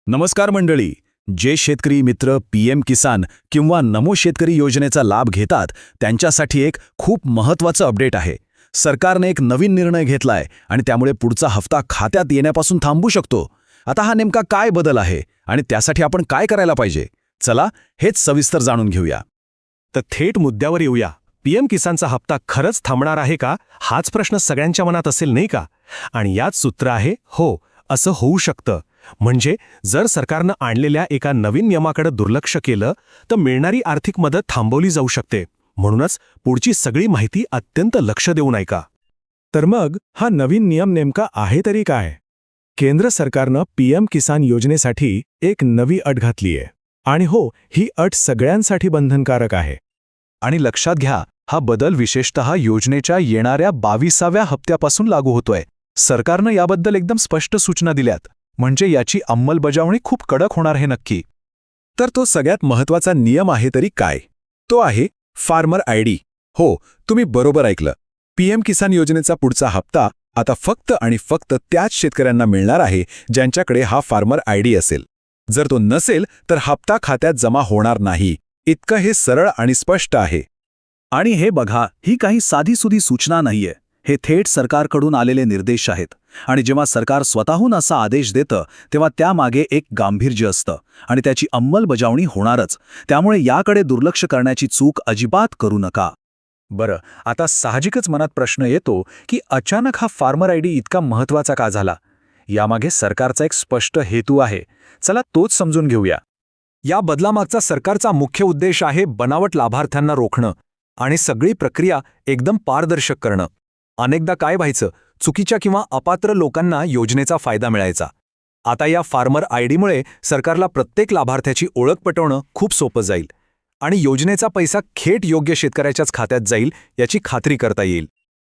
नमस्कार मंडळी. जे शेतकरी मित्र पीएम किसान किंवा नमो शेतकरी योजनेचा लाभ घेतात त्यांच्यासाठी एक खूप महत्त्वाचं अपडेट आहे. सरकारने एक नवीन निर्णय घेतलाय आणि त्यामुळे पुढचा हप्ता खात्यात येण्यापासून थांबू शकतो. आता हा नेमका काय बदल आहे आणि त्यासाठी आपण काय करायला पाहिजे? चला हेच सविस्तर जाणून घेऊया. तर थेट मुद्द्यावर येऊया. पीएम किसानचा हप्ता खरंच थांबणार आहे का, हाच प्रश्न सगळ्यांच्या मनात असेल नाही का? आणि याच सूत्र आहे, हो, असं होऊ शकतं. म्हणजे जर सरकारनं आणलेल्या एका नवीन नियमाकडे दुर्लक्ष केलं तर मिळणारी आर्थिक मदत थांबवली जाऊ शकते. म्हणूनच पुढची सगळी माहिती अत्यंत लक्ष देऊन ऐका. तर मग हा नवीन नियम नेमका आहे तरी काय? केंद्र सरकारनं पीएम किसान योजनेसाठी एक नवी अट घातलीय. आणि हो, ही अट सगळ्यांसाठी बंधनकारक आहे. आणि लक्षात घ्या, हा बदल विशेषतः योजनेच्या येणाऱ्या 22व्या हप्त्यापासून लागू होतोय. सरकारनं याबद्दल एकदम स्पष्ट सूचना दिल्यात. म्हणजे याची अंमलबजावणी खूप कडक होणार हे नक्की. तर तो सगळ्यात महत्त्वाचा नियम आहे तरी काय? तो आहे फार्मर आयडी. हो, तुम्ही बरोबर ऐकलं. पीएम किसान योजनेचा पुढचा हप्ता आता फक्त आणि फक्त त्याच शेतकऱ्यांना मिळणार आहे ज्यांच्याकडे हा फार्मर आयडी असेल. जर तो नसेल तर हप्ता खात्यात जमा होणार नाही. इतकं हे सरळ आणि स्पष्ट आहे. आणि हे बघा, ही काही साधीसुधी सूचना नाहीये. हे थेट सरकारकडून आलेले निर्देश आहेत. आणि जेव्हा सरकार स्वतःहून असा आदेश देतं तेव्हा त्यामागे एक गांभीर्य असतं आणि त्याची अंमलबजावणी होणारच. त्यामुळे याकडे दुर्लक्ष करण्याची चूक अजिबात करू नका. बरं, आता साहजिकच मनात प्रश्न येतो की अचानक हा फार्मर आयडी इतका महत्त्वाचा का झाला? यामागे सरकारचा एक स्पष्ट हेतू आहे. चला तोच समजून घेऊया. या बदलामागचा सरकारचा मुख्य उद्देश आहे बनावट लाभार्थ्यांना रोखणं आणि सगळी प्रक्रिया एकदम पारदर्शक करणं. अनेकदा काय व्हायचं, चुकीच्या किंवा अपात्र लोकांना योजनेचा फायदा मिळायचा. आता या फार्मर आयडीमुळे सरकारला प्रत्येक लाभार्थ्याची ओळख पटवणं खूप सोपं जाईल आणि योजनेचा पैसा थेट योग्य शेतकऱ्याच्याच खात्यात जाईल याची खात्री करता येईल.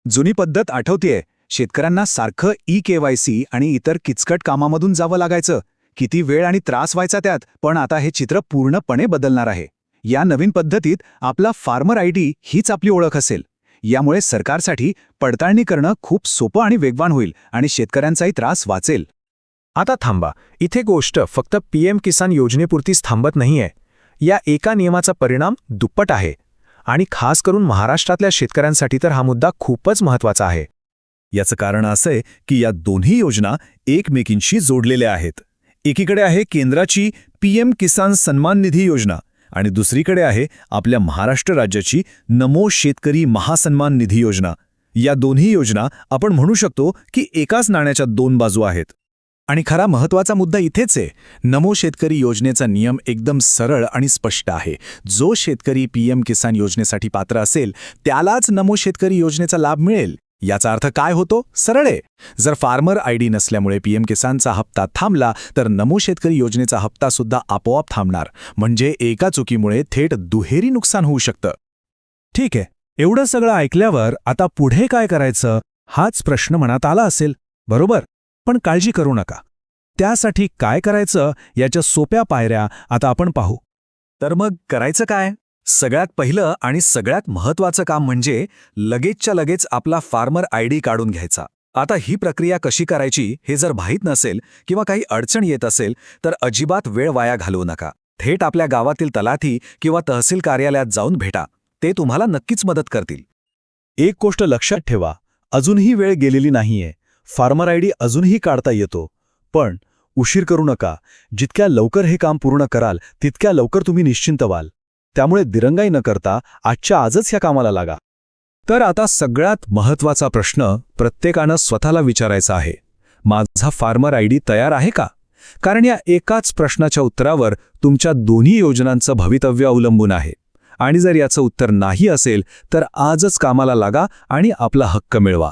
जुनी पद्धत आठवतेय, शेतकऱ्यांना सारखं ई-KYC आणि इतर किचकट कामामधून जावं लागायचं. किती वेळ आणि त्रास व्हायचा त्यात. पण आता हे चित्र पूर्णपणे बदलणार आहे. या नवीन पद्धतीत आपला फार्मर आयडी हीच आपली ओळख असेल. यामुळे सरकारसाठी पडताळणी करणं खूप सोपं आणि वेगवान होईल आणि शेतकऱ्यांचाही त्रास वाचेल. आता थांबा, इथे गोष्ट फक्त पीएम किसान योजनेपुरतीच थांबत नाहीये. या एका नियमाचा परिणाम दुप्पट आहे आणि खास करून महाराष्ट्रातल्या शेतकऱ्यांसाठी तर हा मुद्दा खूपच महत्त्वाचा आहे. याचं कारण असं आहे की या दोन्ही योजना एकमेकींशी जोडलेल्या आहेत. एकीकडे आहे केंद्राची पीएम किसान सन्मान निधी योजना आणि दुसरीकडे आहे आपल्या महाराष्ट्र राज्याची नमो शेतकरी महासन्मान निधी योजना. या दोन्ही योजना आपण म्हणू शकतो की एकाच नाण्याच्या दोन बाजू आहेत. आणि खरा महत्त्वाचा मुद्दा इथेच आहे. नमो शेतकरी योजनेचा नियम एकदम सरळ आणि स्पष्ट आहे. जो शेतकरी पीएम किसान योजनेसाठी पात्र असेल त्यालाच नमो शेतकरी योजनेचा लाभ मिळेल. याचा अर्थ काय होतो? सरळ आहे. जर फार्मर आयडी नसल्यामुळे पीएम किसानचा हप्ता थांबला तर नमो शेतकरी योजनेचा हप्ता सुद्धा आपोआप थांबणार. म्हणजे एका चुकीमुळे थेट दुहेरी नुकसान होऊ शकतं. ठीक आहे, एवढं सगळं ऐकल्यावर आता पुढे काय करायचं हाच प्रश्न मनात आला असेल, बरोबर? पण काळजी करू नका. त्यासाठी काय करायचं याच्या सोप्या पायऱ्या आता आपण पाहू. तर मग करायचं काय? सगळ्यात पहिलं आणि सगळ्यात महत्त्वाचं काम म्हणजे लगेचच्या लगेच आपला फार्मर आयडी काढून घ्यायचा. आता ही प्रक्रिया कशी करायची हे जर माहीत नसेल किंवा काही अडचण येत असेल तर अजिबात वेळ वाया घालवू नका. थेट आपल्या गावातील तलाठी किंवा तहसील कार्यालयात जाऊन भेटा. ते तुम्हाला नक्कीच मदत करतील. एक गोष्ट लक्षात ठेवा, अजूनही वेळ गेलेली नाहीये. फार्मर आयडी अजूनही काढता येतो. पण उशीर करू नका. जितक्या लवकर हे काम पूर्ण कराल तितक्या लवकर तुम्ही निश्चिंत व्हाल. त्यामुळे दिरंगाई न करता आजच्या आजच या कामाला लागा. तर आता सगळ्यात महत्त्वाचा प्रश्न प्रत्येकानं स्वतःला विचारायचा आहे, माझा फार्मर आयडी तयार आहे का? कारण या एकाच प्रश्नाच्या उत्तरावर तुमच्या दोन्ही योजनांचं भवितव्य अवलंबून आहे. आणि जर याचं उत्तर नाही असेल तर आजच कामाला लागा आणि आपला हक्क मिळवा.